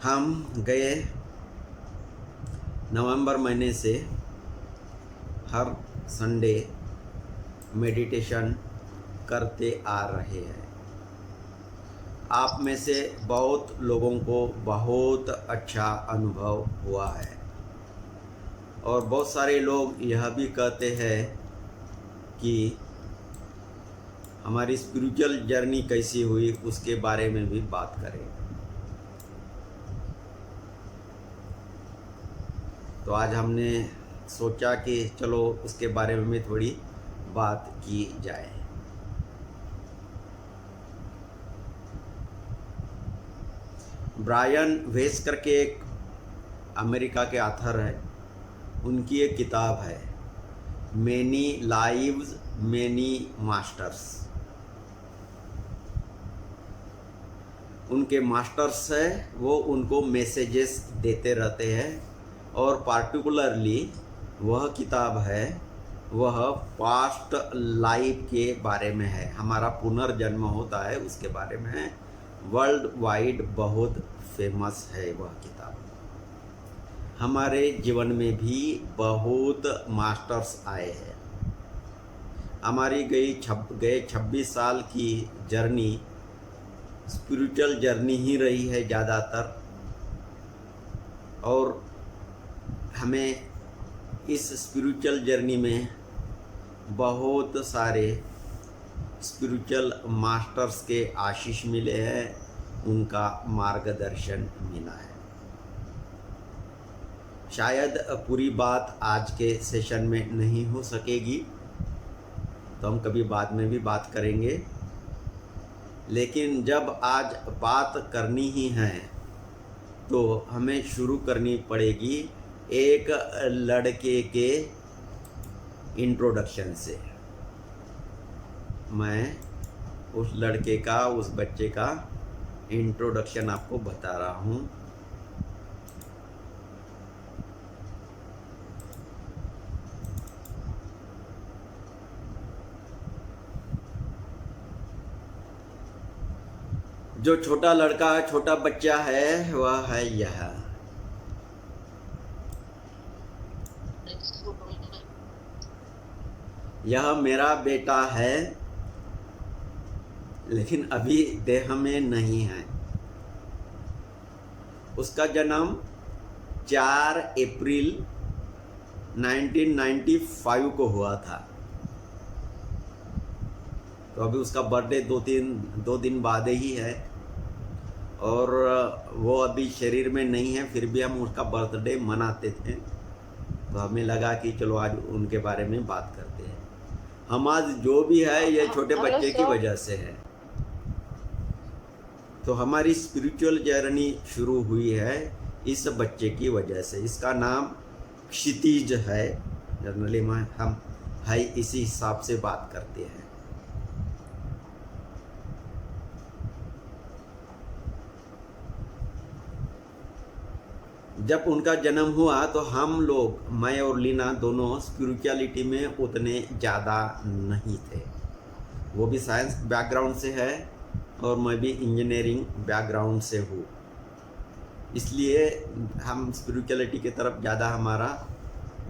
हम गए नवंबर महीने से हर संडे मेडिटेशन करते आ रहे हैं। आप में से बहुत लोगों को बहुत अच्छा अनुभव हुआ है और बहुत सारे लोग यह भी कहते हैं कि हमारी स्पिरिचुअल जर्नी कैसी हुई उसके बारे में भी बात करें। तो आज हमने सोचा कि चलो उसके बारे में थोड़ी बात की जाए। ब्रायन वेस करके एक अमेरिका के ऑथर है, उनकी एक किताब है मैनी लाइव्स मैनी मास्टर्स। उनके मास्टर्स है वो उनको मैसेजेस देते रहते हैं और पार्टिकुलरली वह किताब है वह पास्ट लाइफ के बारे में है, हमारा पुनर्जन्म होता है उसके बारे में है। वर्ल्ड वाइड बहुत फेमस है वह किताब। हमारे जीवन में भी बहुत मास्टर्स आए हैं। हमारी गए 26 साल की जर्नी स्पिरिचुअल जर्नी ही रही है ज़्यादातर, और हमें इस स्पिरिचुअल जर्नी में बहुत सारे स्पिरिचुअल मास्टर्स के आशीष मिले हैं, उनका मार्गदर्शन मिला है। शायद पूरी बात आज के सेशन में नहीं हो सकेगी, तो हम कभी बाद में भी बात करेंगे, लेकिन जब आज बात करनी ही है तो हमें शुरू करनी पड़ेगी एक लड़के के इंट्रोडक्शन से। मैं उस लड़के का, उस बच्चे का इंट्रोडक्शन आपको बता रहा हूँ। जो छोटा लड़का, छोटा बच्चा है वह है यह मेरा बेटा है, लेकिन अभी देह में नहीं है। उसका जन्म 4 अप्रैल 1995 को हुआ था। तो अभी उसका बर्थडे दो दिन बाद ही है, और वो अभी शरीर में नहीं है, फिर भी हम उसका बर्थडे मनाते थे। तो हमें लगा कि चलो आज उनके बारे में बात करते हैं। हम आज जो भी है ये छोटे बच्चे की वजह से है। तो हमारी स्पिरिचुअल जर्नी शुरू हुई है इस बच्चे की वजह से। इसका नाम क्षितिज है। जनरली हम है इसी हिसाब से बात करते हैं। जब उनका जन्म हुआ तो हम लोग, मैं और लीना दोनों स्पिरिचुअलिटी में उतने ज़्यादा नहीं थे। वो भी साइंस बैकग्राउंड से है और मैं भी इंजीनियरिंग बैकग्राउंड से हूँ, इसलिए हम स्पिरिचुअलिटी की तरफ ज़्यादा हमारा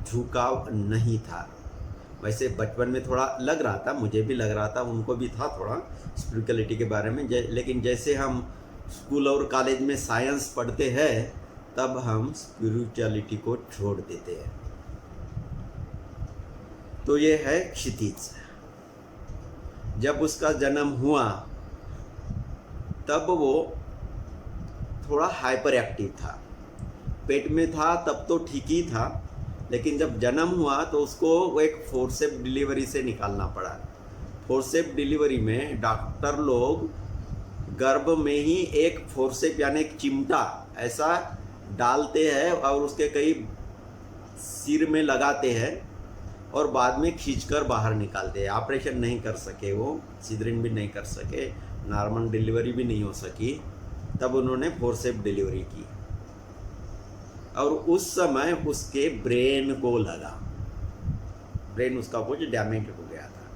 झुकाव नहीं था। वैसे बचपन में थोड़ा लग रहा था, मुझे भी लग रहा था, उनको भी था थोड़ा स्पिरिचुअलिटी के बारे में। लेकिन जैसे हम स्कूल और कॉलेज में साइंस पढ़ते हैं तब हम स्पिरिचुअलिटी को छोड़ देते हैं। तो ये है क्षितिज। जब उसका जन्म हुआ तब वो थोड़ा हाइपर एक्टिव था। पेट में था तब तो ठीक ही था, लेकिन जब जन्म हुआ तो उसको एक फोर्सेप डिलीवरी से निकालना पड़ा। फोर्सेप डिलीवरी में डॉक्टर लोग गर्भ में ही एक फोर्सेप यानी एक चिमटा ऐसा डालते हैं और उसके कई सिर में लगाते हैं और बाद में खींचकर बाहर निकालते हैं। ऑपरेशन नहीं कर सके, वो सिजरिन भी नहीं कर सके, नॉर्मल डिलीवरी भी नहीं हो सकी, तब उन्होंने फोर्सेप डिलीवरी की। और उस समय उसके ब्रेन को लगा, ब्रेन उसका कुछ डैमेज हो गया था,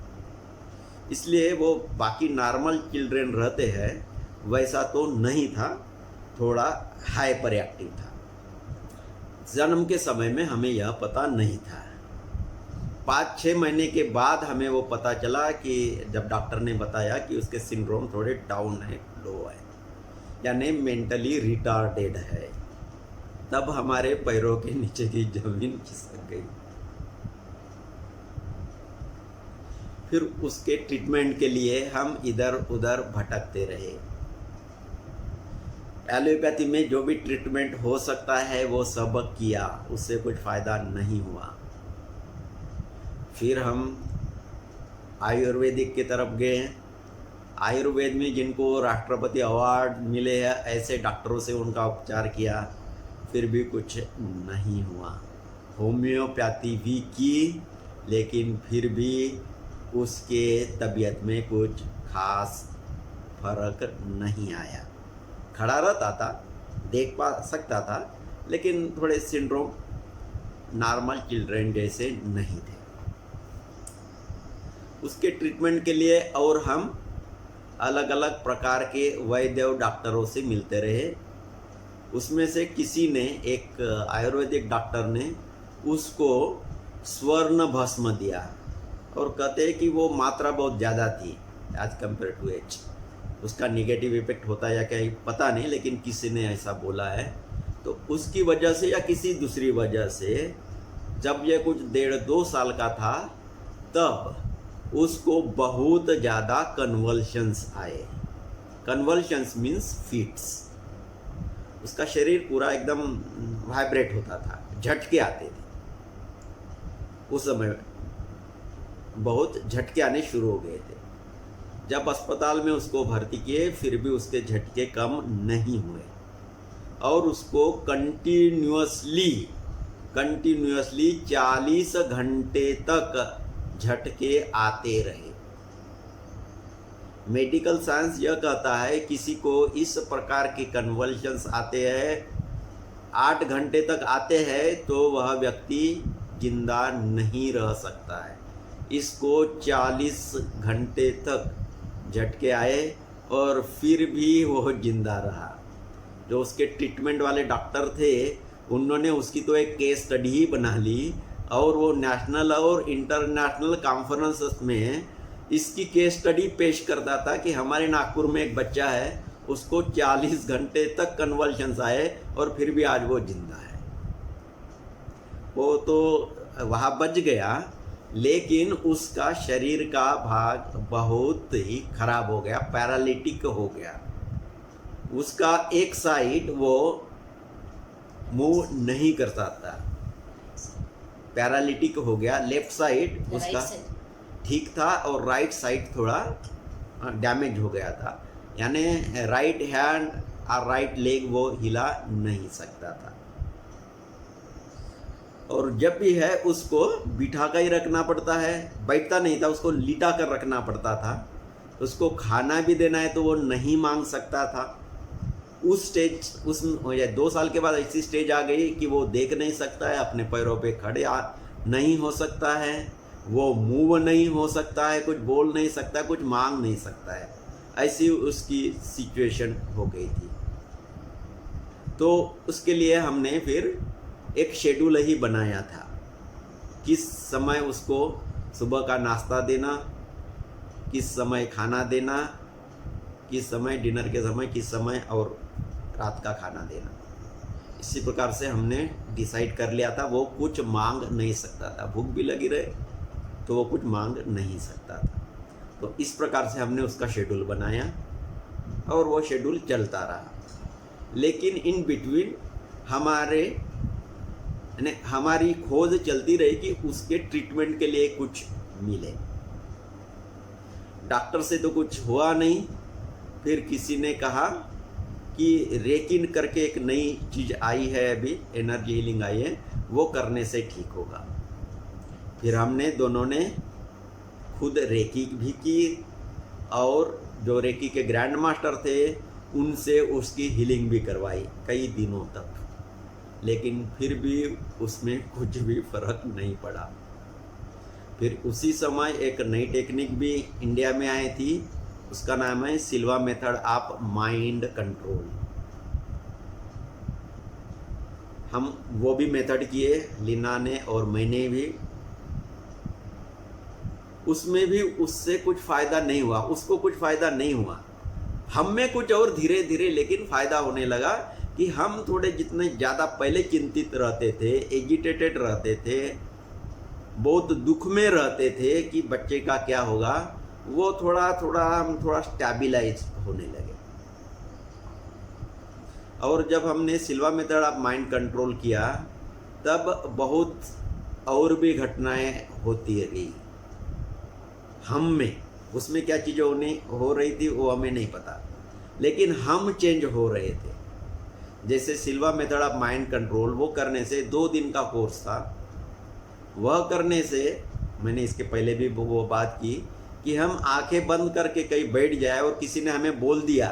इसलिए वो बाकी नॉर्मल चिल्ड्रेन रहते हैं वैसा तो नहीं था। थोड़ा हाइपर एक्टिव था। जन्म के समय में हमें यह पता नहीं था। 5-6 महीने के बाद हमें वो पता चला कि जब डॉक्टर ने बताया कि उसके सिंड्रोम थोड़े डाउन है, लो है, यानी मेंटली रिटार्डेड है, तब हमारे पैरों के नीचे की जमीन खिसक गई। फिर उसके ट्रीटमेंट के लिए हम इधर उधर भटकते रहे। एलोपैथी में जो भी ट्रीटमेंट हो सकता है वो सब किया, उससे कुछ फ़ायदा नहीं हुआ। फिर हम आयुर्वेदिक की तरफ गए। आयुर्वेद में जिनको राष्ट्रपति अवार्ड मिले हैं ऐसे डॉक्टरों से उनका उपचार किया, फिर भी कुछ नहीं हुआ। होम्योपैथी भी की, लेकिन फिर भी उसके तबीयत में कुछ खास फर्क नहीं आया। खड़ा रहता था, देख पा सकता था, लेकिन थोड़े सिंड्रोम नॉर्मल चिल्ड्रन जैसे नहीं थे। उसके ट्रीटमेंट के लिए और हम अलग अलग प्रकार के वैद्य डॉक्टरों से मिलते रहे। उसमें से किसी ने, एक आयुर्वेदिक डॉक्टर ने उसको स्वर्ण भस्म दिया और कहते हैं कि वो मात्रा बहुत ज़्यादा थी एज कम्पेयर टू एच। उसका निगेटिव इफेक्ट होता है या क्या पता नहीं, लेकिन किसी ने ऐसा बोला है। तो उसकी वजह से या किसी दूसरी वजह से जब ये कुछ 1.5-2 साल का था तब उसको बहुत ज़्यादा कन्वल्शंस आए। Convulsions means fits. उसका शरीर पूरा एकदम वाइब्रेट होता था, झटके आते थे। उस समय बहुत झटके आने शुरू हो गए थे। जब अस्पताल में उसको भर्ती किए फिर भी उसके झटके कम नहीं हुए और उसको कंटिन्यूअसली 40 घंटे तक झटके आते रहे। मेडिकल साइंस यह कहता है किसी को इस प्रकार के कन्वल्शंस आते हैं, 8 घंटे तक आते हैं, तो वह व्यक्ति जिंदा नहीं रह सकता है। इसको 40 घंटे तक झटके आए और फिर भी वो जिंदा रहा। जो उसके ट्रीटमेंट वाले डॉक्टर थे उन्होंने उसकी तो एक केस स्टडी ही बना ली और वो नेशनल और इंटरनेशनल कॉन्फ्रेंसेस में इसकी केस स्टडी पेश करता था कि हमारे नागपुर में एक बच्चा है, उसको 40 घंटे तक कन्वल्शंस आए और फिर भी आज वो जिंदा है। वो तो वहाँ बच गया, लेकिन उसका शरीर का भाग बहुत ही खराब हो गया, पैरालिटिक हो गया। उसका एक साइड वो मूव नहीं कर सकता, पैरालिटिक हो गया। लेफ्ट साइड उसका ठीक था और राइट साइड थोड़ा डैमेज हो गया था, यानी राइट हैंड और राइट लेग वो हिला नहीं सकता था। और जब भी है उसको बिठा कर ही रखना पड़ता है, बैठता नहीं था, उसको लिटा कर रखना पड़ता था। उसको खाना भी देना है तो वो नहीं मांग सकता था। उस स्टेज, उस 2 साल के बाद ऐसी स्टेज आ गई कि वो देख नहीं सकता है, अपने पैरों पे खड़े नहीं हो सकता है, वो मूव नहीं हो सकता है, कुछ बोल नहीं सकता, कुछ मांग नहीं सकता है। ऐसी उसकी सिचुएशन हो गई थी। तो उसके लिए हमने फिर एक शेड्यूल ही बनाया था, किस समय उसको सुबह का नाश्ता देना, किस समय खाना देना, किस समय डिनर के समय, किस समय और रात का खाना देना। इसी प्रकार से हमने डिसाइड कर लिया था। वो कुछ मांग नहीं सकता था, भूख भी लगी रहे तो वो कुछ मांग नहीं सकता था। तो इस प्रकार से हमने उसका शेड्यूल बनाया और वो शेड्यूल चलता रहा। लेकिन इन बिटवीन हमारी खोज चलती रही कि उसके ट्रीटमेंट के लिए कुछ मिले। डॉक्टर से तो कुछ हुआ नहीं। फिर किसी ने कहा कि रेकिन करके एक नई चीज़ आई है, अभी एनर्जी हीलिंग आई है, वो करने से ठीक होगा। फिर हमने दोनों ने खुद रेकी भी की और जो रेकी के ग्रैंड मास्टर थे उनसे उसकी हीलिंग भी करवाई कई दिनों तक, लेकिन फिर भी उसमें कुछ भी फर्क नहीं पड़ा। फिर उसी समय एक नई टेक्निक भी इंडिया में आई थी, उसका नाम है सिल्वा मेथड ऑफ माइंड कंट्रोल। हम वो भी मेथड किए, लीना ने और मैंने भी, उसमें भी उससे कुछ फ़ायदा नहीं हुआ, उसको कुछ फ़ायदा नहीं हुआ, हम में कुछ और धीरे धीरे लेकिन फ़ायदा होने लगा कि हम थोड़े जितने ज़्यादा पहले चिंतित रहते थे, एजिटेटेड रहते थे, बहुत दुख में रहते थे कि बच्चे का क्या होगा, वो थोड़ा थोड़ा हम थोड़ा स्टेबलाइज होने लगे। और जब हमने सिल्वा मेथड ऑफ माइंड कंट्रोल किया तब बहुत और भी घटनाएं होती रही हम में। उसमें क्या चीज़ें हो रही थी वो हमें नहीं पता, लेकिन हम चेंज हो रहे थे। जैसे सिल्वा मेथड ऑफ माइंड कंट्रोल वो करने से 2 दिन का कोर्स था, वह करने से मैंने इसके पहले भी वो बात की कि हम आंखें बंद करके कहीं बैठ जाए और किसी ने हमें बोल दिया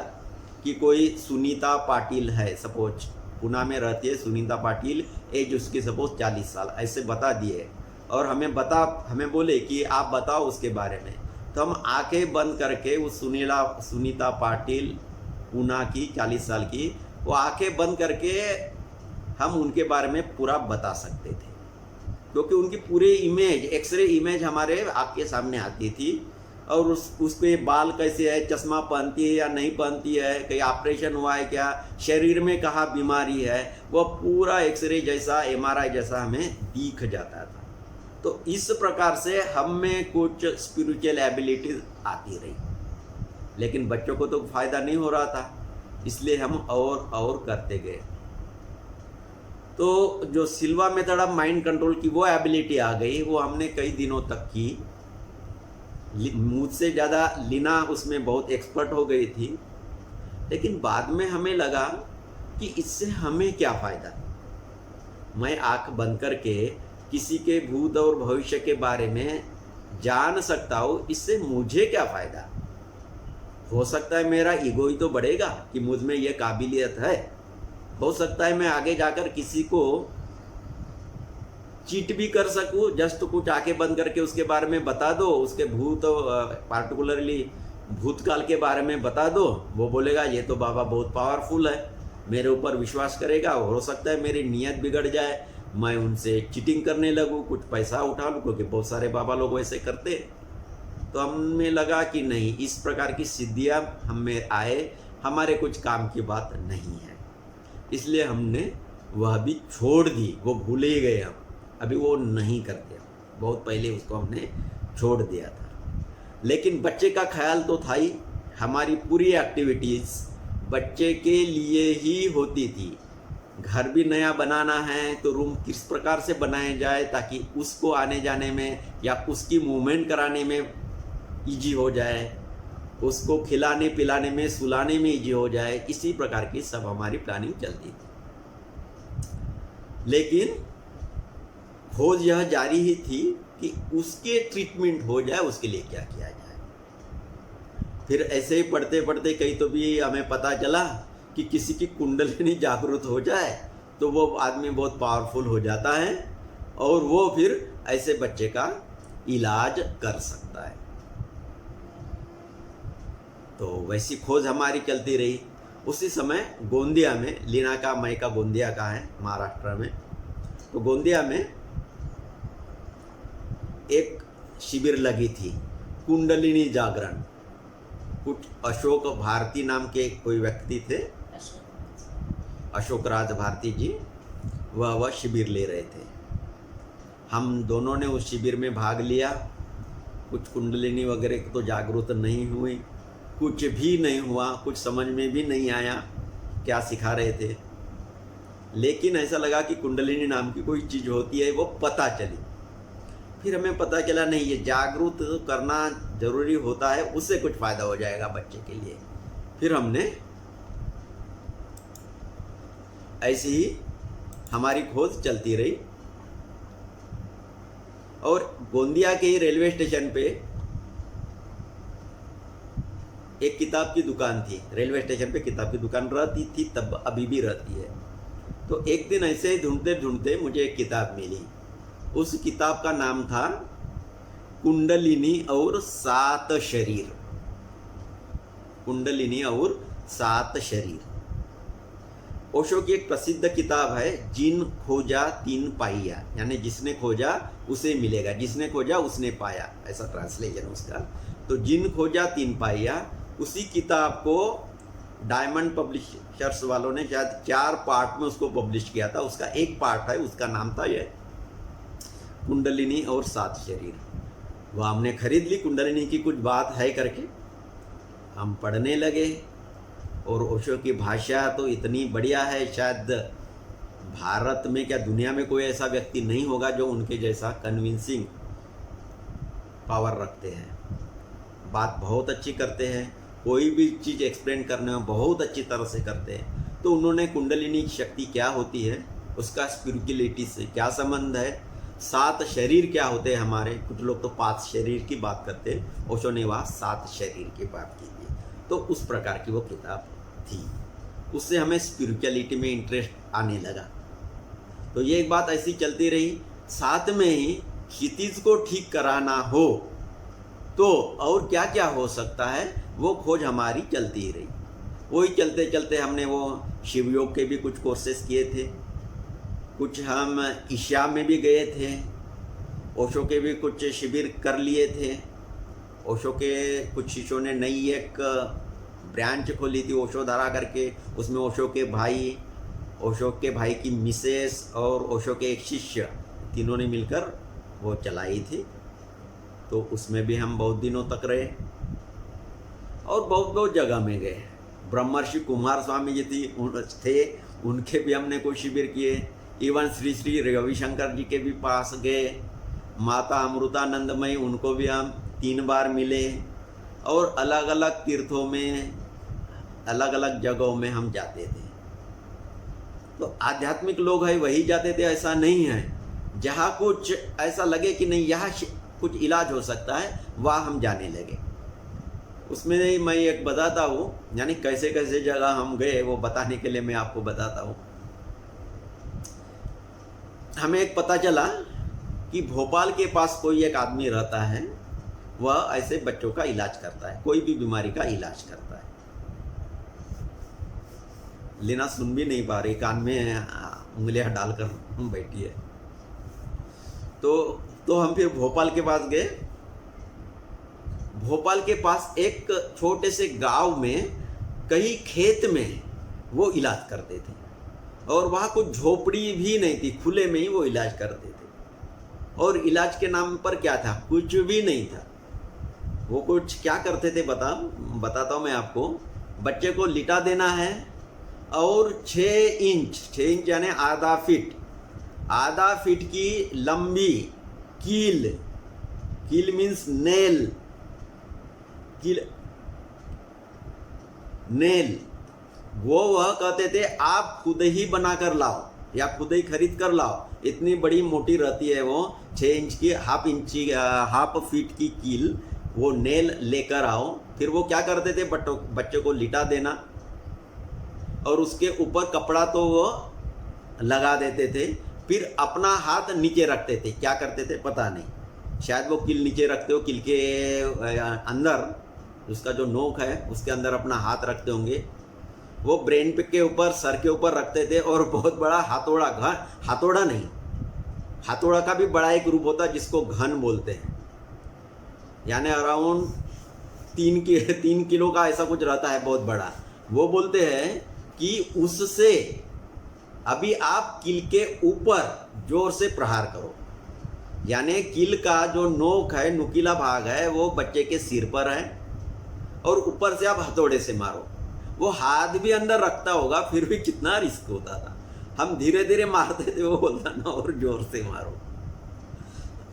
कि कोई सुनीता पाटिल है, सपोज पुणे में रहती है सुनीता पाटिल, एज उसकी सपोज 40 साल, ऐसे बता दिए और हमें बोले कि आप बताओ उसके बारे में, तो हम आंखें बंद करके उस सुनीता पाटिल पुणे की 40 साल की, वो आंखें बंद करके हम उनके बारे में पूरा बता सकते थे, क्योंकि उनकी पूरी इमेज, एक्सरे इमेज हमारे आँख के सामने आती थी। और उसके बाल कैसे है, चश्मा पहनती है या नहीं पहनती है, कहीं ऑपरेशन हुआ है क्या, शरीर में कहाँ बीमारी है, वह पूरा एक्सरे जैसा, एमआरआई जैसा हमें दिख जाता था। तो इस प्रकार से हम में कुछ स्पिरिचुअल एबिलिटीज आती रही, लेकिन बच्चों को तो फ़ायदा नहीं हो रहा था, इसलिए हम और करते गए। तो जो सिल्वा मेथड ऑफ माइंड कंट्रोल की वो एबिलिटी आ गई, वो हमने कई दिनों तक की। मुझसे ज़्यादा लीना उसमें बहुत एक्सपर्ट हो गई थी, लेकिन बाद में हमें लगा कि इससे हमें क्या फ़ायदा। मैं आंख बंद करके किसी के भूत और भविष्य के बारे में जान सकता हूँ, इससे मुझे क्या फ़ायदा। हो सकता है मेरा ईगो ही तो बढ़ेगा कि मुझ में ये काबिलियत है, हो सकता है मैं आगे जाकर किसी को चीट भी कर सकूं, जस्ट कुछ आंखें बंद करके उसके बारे में बता दो, उसके भूत पार्टिकुलरली भूतकाल के बारे में बता दो, वो बोलेगा ये तो बाबा बहुत पावरफुल है, मेरे ऊपर विश्वास करेगा, हो सकता है मेरी नीयत बिगड़ जाए, मैं उनसे चीटिंग करने लगूं, कुछ पैसा उठा लूँ, क्योंकि बहुत सारे बाबा लोग वैसे करते। तो हमें लगा कि नहीं, इस प्रकार की सिद्धियाँ हम में आए हमारे कुछ काम की बात नहीं है, इसलिए हमने वह भी छोड़ दी, वो भूल ही गए हम, अभी वो नहीं करते, बहुत पहले उसको हमने छोड़ दिया था। लेकिन बच्चे का ख्याल तो था ही, हमारी पूरी एक्टिविटीज़ बच्चे के लिए ही होती थी। घर भी नया बनाना है तो रूम किस प्रकार से बनाया जाए ताकि उसको आने जाने में या उसकी मूवमेंट कराने में ईजी हो जाए, उसको खिलाने पिलाने में, सुलाने में ईजी हो जाए, इसी प्रकार की सब हमारी प्लानिंग चलती थी। लेकिन खोज यह जारी ही थी कि उसके ट्रीटमेंट हो जाए, उसके लिए क्या किया जाए। फिर ऐसे ही पढ़ते पढ़ते कहीं तो भी हमें पता चला कि किसी की कुंडलिनी जागृत हो जाए तो वो आदमी बहुत पावरफुल हो जाता है और वो फिर ऐसे बच्चे का इलाज कर सकता है। तो वैसी खोज हमारी चलती रही। उसी समय गोंदिया में, लीना का मायका गोंदिया का है महाराष्ट्र में, तो गोंदिया में एक शिविर लगी थी कुंडलिनी जागरण। कुछ अशोक भारती नाम के कोई व्यक्ति थे, अशोक राज भारती जी, वह शिविर ले रहे थे। हम दोनों ने उस शिविर में भाग लिया। कुछ कुंडलिनी वगैरह तो जागरूक नहीं हुई, कुछ भी नहीं हुआ, कुछ समझ में भी नहीं आया क्या सिखा रहे थे। लेकिन ऐसा लगा कि कुंडलिनी नाम की कोई चीज़ होती है, वो पता चली। फिर हमें पता चला नहीं, ये जागरूक करना जरूरी होता है, उससे कुछ फ़ायदा हो जाएगा बच्चे के लिए। फिर हमने ऐसी ही हमारी खोज चलती रही। और गोंदिया के ही रेलवे स्टेशन पे एक किताब की दुकान थी। रेलवे स्टेशन पे किताब की दुकान रहती थी तब, अभी भी रहती है। तो एक दिन ऐसे ही ढूंढते ढूंढते मुझे एक किताब मिली। उस किताब का नाम था कुंडलिनी और 7 शरीर। कुंडलिनी और 7 शरीर। ओशो की एक प्रसिद्ध किताब है जिन खोजा तीन पाइया, यानी जिसने खोजा उसे मिलेगा, जिसने खोजा उसने पाया, ऐसा ट्रांसलेशन उसका। तो जिन खोजा तीन पाइया, उसी किताब को डायमंड पब्लिशर्स वालों ने शायद 4 पार्ट में उसको पब्लिश किया था। उसका एक पार्ट है, उसका नाम था ये कुंडलिनी और 7 शरीर। वो हमने खरीद ली, कुंडलिनी की कुछ बात है करके हम पढ़ने लगे। और ओशो की भाषा तो इतनी बढ़िया है, शायद भारत में क्या दुनिया में कोई ऐसा व्यक्ति नहीं होगा जो उनके जैसा कन्विंसिंग पावर रखते हैं। बात बहुत अच्छी करते हैं, कोई भी चीज़ एक्सप्लेन करने में बहुत अच्छी तरह से करते हैं। तो उन्होंने कुंडलिनी की शक्ति क्या होती है, उसका स्पिरिचुअलिटी से क्या संबंध है, 7 शरीर क्या होते हैं हमारे, कुछ लोग तो 5 शरीर की बात करते हैं, ओशो ने वहाँ 7 शरीर की बात की थी। तो उस प्रकार की वो किताब थी, उससे हमें स्पिरिचुअलिटी में इंटरेस्ट आने लगा। तो ये एक बात ऐसी चलती रही। साथ में ही क्षितिज को ठीक कराना हो तो और क्या क्या हो सकता है, वो खोज हमारी चलती ही रही। वही चलते चलते हमने वो शिव योग के भी कुछ कोर्सेज किए थे, कुछ हम ईशा में भी गए थे, ओशो के भी कुछ शिविर कर लिए थे। ओशो के कुछ शिष्यों ने नई एक ब्रांच खोली थी ओशो धारा करके, उसमें ओशो के भाई, ओशो के भाई की मिसेस और ओशो के एक शिष्य, तीनों ने मिलकर वो चलाई थी। तो उसमें भी हम बहुत दिनों तक रहे और बहुत बहुत जगह में गए। ब्रह्मर्षि कुमार स्वामी जी थे, उनके भी हमने कुछ शिविर किए। इवन श्री श्री रविशंकर जी के भी पास गए। माता अमृतानंदमयी, उनको भी हम 3 बार मिले। और अलग अलग तीर्थों में, अलग अलग जगहों में हम जाते थे। तो आध्यात्मिक लोग हैं वही जाते थे, ऐसा नहीं है। जहाँ कुछ ऐसा लगे कि नहीं यहाँ कुछ इलाज हो सकता है, वहाँ हम जाने लगे। उसमें मैं एक बताता हूँ, यानी कैसे कैसे जगह हम गए वो बताने के लिए मैं आपको बताता हूँ। हमें एक पता चला कि भोपाल के पास कोई एक आदमी रहता है, वह ऐसे बच्चों का इलाज करता है, कोई भी बीमारी का इलाज करता है। लेना सुन भी नहीं पा रही, कान में उंगलियां डालकर बैठी है। तो हम फिर भोपाल के पास गए। भोपाल के पास एक छोटे से गांव में कहीं खेत में वो इलाज करते थे, और वहाँ कुछ झोपड़ी भी नहीं थी, खुले में ही वो इलाज करते थे। और इलाज के नाम पर क्या था, कुछ भी नहीं था। वो कुछ क्या करते थे बताता हूँ मैं आपको। बच्चे को लिटा देना है और 6 इंच यानी आधा फीट की लंबी कील मीन्स नेल वो वह कहते थे आप खुद ही बना कर लाओ या खुद ही खरीद कर लाओ। इतनी बड़ी मोटी रहती है वो, 6 इंच की, हाफ फीट की कील, वो नेल लेकर आओ। फिर वो क्या करते थे, बच्चे को लिटा देना और उसके ऊपर कपड़ा तो वो लगा देते थे। फिर अपना हाथ नीचे रखते थे। क्या करते थे पता नहीं, शायद वो कील नीचे रखते हो, कील के अंदर उसका जो नोक है उसके अंदर अपना हाथ रखते होंगे। वो ब्रेन पे के ऊपर, सर के ऊपर रखते थे। और बहुत बड़ा हाथोड़ा का भी बड़ा एक रूप होता है जिसको घन बोलते हैं, यानी अराउंड 3 किलो का ऐसा कुछ रहता है, बहुत बड़ा। वो बोलते हैं कि उससे अभी आप कील के ऊपर जोर से प्रहार करो, यानी कील का जो नोक है, नुकीला भाग है, वो बच्चे के सिर पर है और ऊपर से आप हथौड़े से मारो। वो हाथ भी अंदर रखता होगा, फिर भी कितना रिस्क होता था। हम धीरे धीरे मारते थे, वो बोलता ना और जोर से मारो।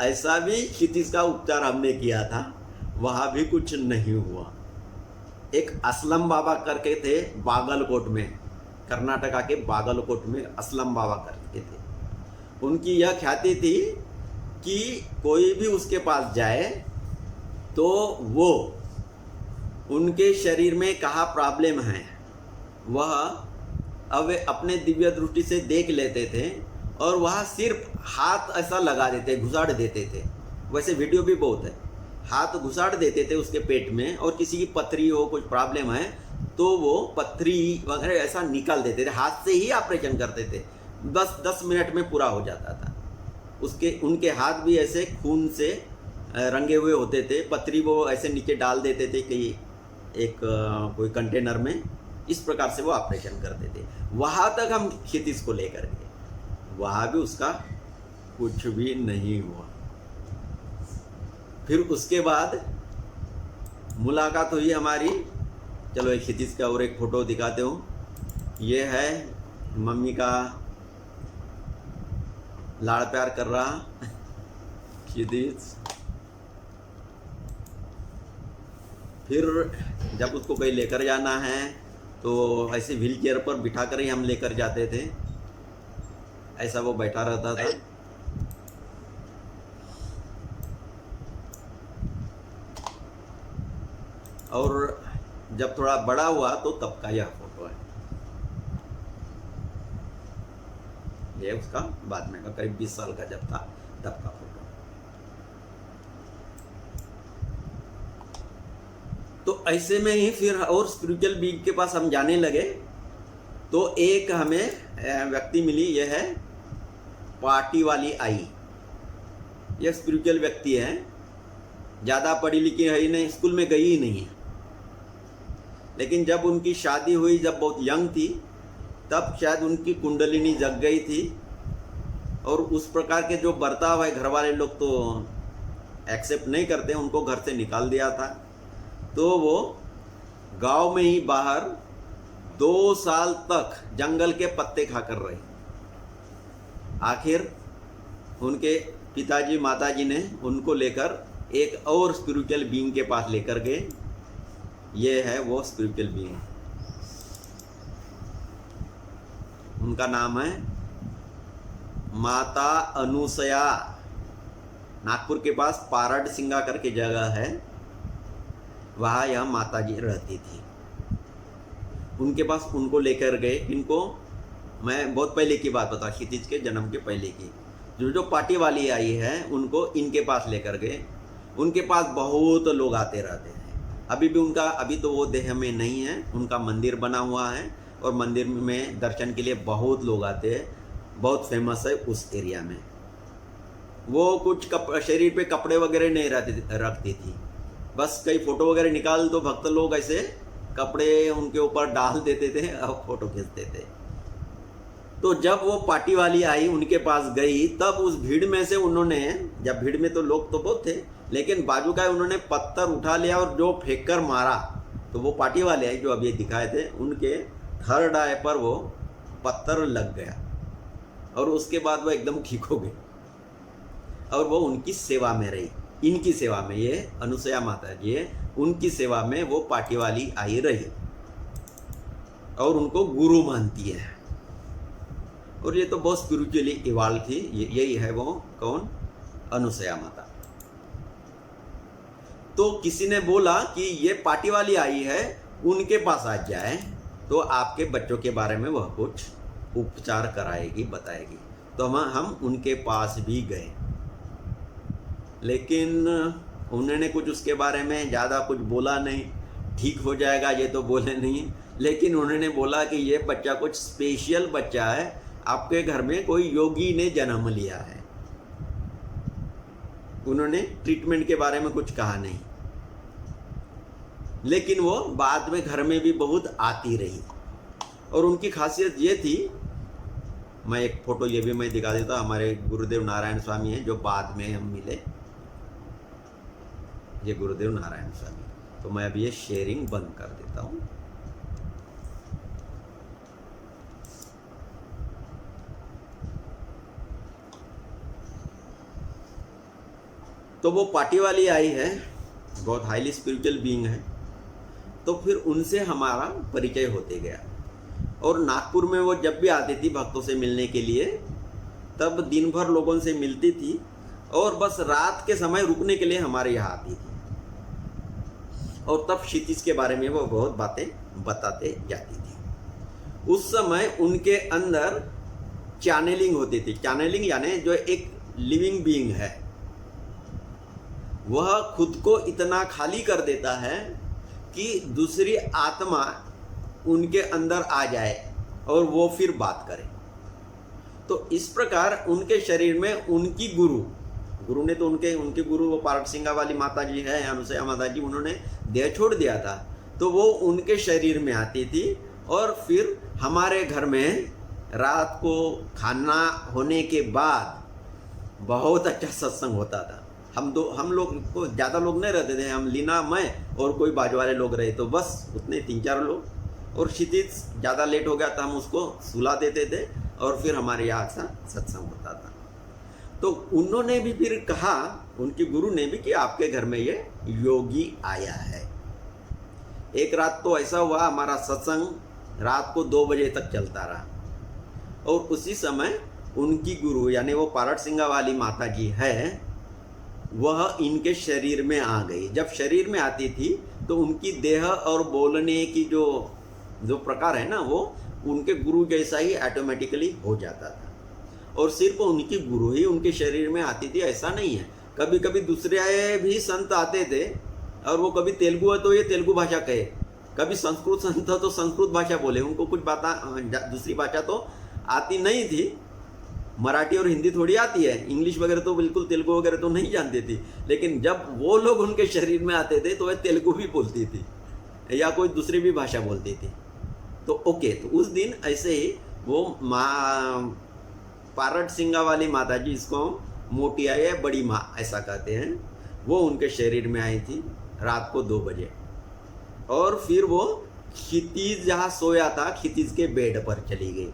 ऐसा भी क्षितिज का उपचार हमने किया था, वहाँ भी कुछ नहीं हुआ। एक असलम बाबा करके थे बागलकोट में, कर्नाटका के बागलकोट में असलम बाबा करके थे। उनकी यह ख्याति थी कि कोई भी उसके पास जाए तो वो उनके शरीर में कहाँ प्रॉब्लम है वह अब अपने दिव्य दृष्टि से देख लेते थे, और वह सिर्फ हाथ ऐसा लगा देते, घुसाड़ देते थे। वैसे वीडियो भी बहुत है, हाथ घुसाड़ देते थे उसके पेट में, और किसी की पथरी हो, कुछ प्रॉब्लम है तो वो पथरी वगैरह ऐसा निकाल देते थे, हाथ से ही ऑपरेशन करते थे, 10 मिनट में पूरा हो जाता था। उनके हाथ भी ऐसे खून से रंगे हुए होते थे, पथरी वो ऐसे नीचे डाल देते थे कि एक कोई कंटेनर में, इस प्रकार से वो ऑपरेशन करते थे। वहाँ तक हम क्षितिज को लेकर गए, वहाँ भी उसका कुछ भी नहीं हुआ। फिर उसके बाद मुलाकात हुई हमारी। चलो एक क्षितिज का और एक फ़ोटो दिखाते हूँ। ये है मम्मी का लाड़ प्यार कर रहा क्षितिज। फिर जब उसको कहीं लेकर जाना है तो ऐसे व्हील चेयर पर बिठा कर ही हम लेकर जाते थे, ऐसा वो बैठा रहता था। और जब थोड़ा बड़ा हुआ तो तब का यह फोटो है। ये उसका बाद में का करीब 20 साल का जब था तब का फोटो। तो ऐसे में ही फिर और स्पिरिचुअल बीइंग के पास हम जाने लगे। तो एक हमें व्यक्ति मिली, यह है पार्टी वाली आई। यह स्पिरिचुअल व्यक्ति है, ज़्यादा पढ़ी लिखी है ही नहीं, स्कूल में गई ही नहीं है। लेकिन जब उनकी शादी हुई, जब बहुत यंग थी, तब शायद उनकी कुंडलिनी जग गई थी। और उस प्रकार के जो बर्ताव है घर वाले लोग तो एक्सेप्ट नहीं करते, उनको घर से निकाल दिया था। तो वो गांव में ही बाहर 2 साल तक जंगल के पत्ते खाकर रही। आखिर उनके पिताजी माताजी ने उनको लेकर एक और स्पिरिचुअल बीइंग के पास लेकर गए। ये है वो स्पिरिचुअल बीइंग, उनका नाम है माता अनुसया। नागपुर के पास पारड सिंगा करके जगह है, वहाँ यह माता जी रहती थी। उनके पास उनको लेकर गए। इनको मैं बहुत पहले की बात बता, क्षितिज के जन्म के पहले की। जो पार्टी वाली आई है उनको इनके पास लेकर गए। उनके पास बहुत लोग आते रहते हैं। अभी भी अभी तो वो देह में नहीं है, उनका मंदिर बना हुआ है और मंदिर में दर्शन के लिए बहुत लोग आते हैं, बहुत फेमस है उस एरिया में। वो कुछ शरीर पे कपड़े वगैरह नहीं रखती थी, बस कई फ़ोटो वगैरह निकाल तो भक्त लोग ऐसे कपड़े उनके ऊपर डाल देते थे और फ़ोटो खींचते थे। तो जब वो पार्टी वाली आई उनके पास गई, तब उस भीड़ में से उन्होंने, जब भीड़ में तो लोग तो बहुत थे, लेकिन बाजू का उन्होंने पत्थर उठा लिया और जो फेंक कर मारा, तो वो पार्टी वाले आई जो अभी दिखाए थे, उनके थर्ड आई पर वो पत्थर लग गया और उसके बाद वो एकदम ठीक हो गई और वो उनकी सेवा में रही, इनकी सेवा में। ये अनुसया माता जी है, उनकी सेवा में वो पार्टी वाली आई रही और उनको गुरु मानती है। और ये तो बहुत स्पिरिचुअली इवॉल्व थी। यही है वो कौन, अनुसया माता। तो किसी ने बोला कि ये पार्टी वाली आई है, उनके पास आ जाए तो आपके बच्चों के बारे में वह कुछ उपचार कराएगी, बताएगी। तो हम उनके पास भी गए, लेकिन उन्होंने कुछ उसके बारे में ज़्यादा कुछ बोला नहीं। ठीक हो जाएगा ये तो बोले नहीं, लेकिन उन्होंने बोला कि ये बच्चा कुछ स्पेशल बच्चा है, आपके घर में कोई योगी ने जन्म लिया है। उन्होंने ट्रीटमेंट के बारे में कुछ कहा नहीं, लेकिन वो बाद में घर में भी बहुत आती रही। और उनकी खासियत ये थी, मैं एक फ़ोटो ये भी मैं दिखा देता, हमारे गुरुदेव नारायण स्वामी हैं जो बाद में हम मिले, ये गुरुदेव नारायण स्वामी। तो मैं अभी ये शेयरिंग बंद कर देता हूँ। तो वो पार्टी वाली आई है, बहुत हाईली स्पिरिचुअल बीइंग है। तो फिर उनसे हमारा परिचय होते गया। और नागपुर में वो जब भी आती थी भक्तों से मिलने के लिए, तब दिन भर लोगों से मिलती थी और बस रात के समय रुकने के लिए हमारे यहाँ आती थी। और तब क्षितिज के बारे में वो बहुत बातें बताते जाती थी। उस समय उनके अंदर चैनलिंग होती थी। चैनलिंग यानी जो एक लिविंग बीइंग है, वह खुद को इतना खाली कर देता है कि दूसरी आत्मा उनके अंदर आ जाए और वो फिर बात करे। तो इस प्रकार उनके शरीर में उनकी गुरु ने तो उनके गुरु वो पारट सिंगा वाली माता जी है, अनुसया माता जी, उन्होंने देह छोड़ दिया था, तो वो उनके शरीर में आती थी और फिर हमारे घर में रात को खाना होने के बाद बहुत अच्छा सत्संग होता था। हम लोग को ज़्यादा लोग नहीं रहते थे, हम लीना, मैं और कोई बाजू वाले लोग रहे, तो बस उतने 3-4 लोग। और क्षितिज ज़्यादा लेट हो गया था, हम उसको सुला देते थे और फिर हमारे यहाँ सा सत्संग होता था। तो उन्होंने भी फिर कहा, उनके गुरु ने भी, कि आपके घर में ये योगी आया है। एक रात तो ऐसा हुआ, हमारा सत्संग रात को 2 बजे तक चलता रहा और उसी समय उनकी गुरु यानी वो पारट सिंगा वाली माता जी है, वह इनके शरीर में आ गई। जब शरीर में आती थी तो उनकी देह और बोलने की जो प्रकार है ना, वो उनके गुरु जैसा ही ऑटोमेटिकली हो जाता था। और सिर्फ उनकी गुरु ही उनके शरीर में आती थी ऐसा नहीं है, कभी कभी दूसरे भी संत आते थे और वो कभी तेलुगु है तो ये तेलुगु भाषा कहे, कभी संस्कृत संत तो संस्कृत भाषा बोले। उनको कुछ दूसरी भाषा तो आती नहीं थी, मराठी और हिंदी थोड़ी आती है, इंग्लिश वगैरह तो बिल्कुल, तेलुगु वगैरह तो नहीं जानती थी। लेकिन जब वो लोग उनके शरीर में आते थे तो वे तेलुगु भी बोलती थी या कोई दूसरी भी भाषा बोलती थी। तो ओके, तो उस दिन ऐसे ही वो पारट सिंगा वाली माता जी, इसको मोटी आई है, बड़ी माँ ऐसा कहते हैं, वो उनके शरीर में आई थी रात को 2 बजे। और फिर वो क्षितिज जहाँ सोया था, क्षितिज के बेड पर चली गई।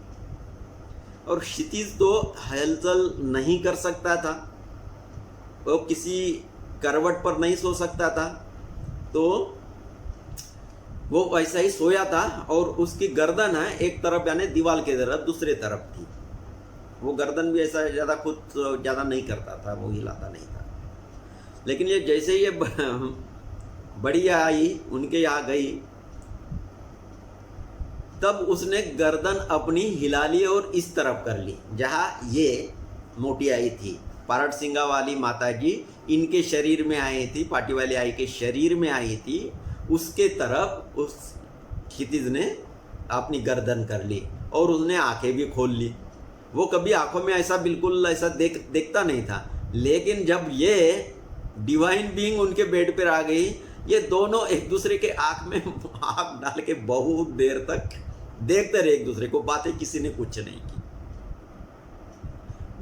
और क्षितिज तो हलचल नहीं कर सकता था, वो किसी करवट पर नहीं सो सकता था, तो वो वैसा ही सोया था। और उसकी गर्दन है एक तरफ यानी दीवार के तरफ, दूसरे तरफ थी। वो गर्दन भी ऐसा ज़्यादा खुद ज़्यादा नहीं करता था, वो हिलाता नहीं था। लेकिन ये जैसे ये बड़ी आई, उनके यहाँ गई, तब उसने गर्दन अपनी हिला ली और इस तरफ कर ली जहाँ ये मोटी आई थी। पारट सिंगा वाली माता जी इनके शरीर में आई थी, पाटी वाली आई के शरीर में आई थी, उसके तरफ उस क्षितिज ने अपनी गर्दन कर ली और उसने आंखें भी खोल ली। वो कभी आंखों में ऐसा बिल्कुल ऐसा देखता नहीं था, लेकिन जब ये डिवाइन बीइंग उनके बेड पर आ गई, ये दोनों एक दूसरे के आंख में आंख डाल के बहुत देर तक देखते रहे एक दूसरे को, बातें किसी ने कुछ नहीं की।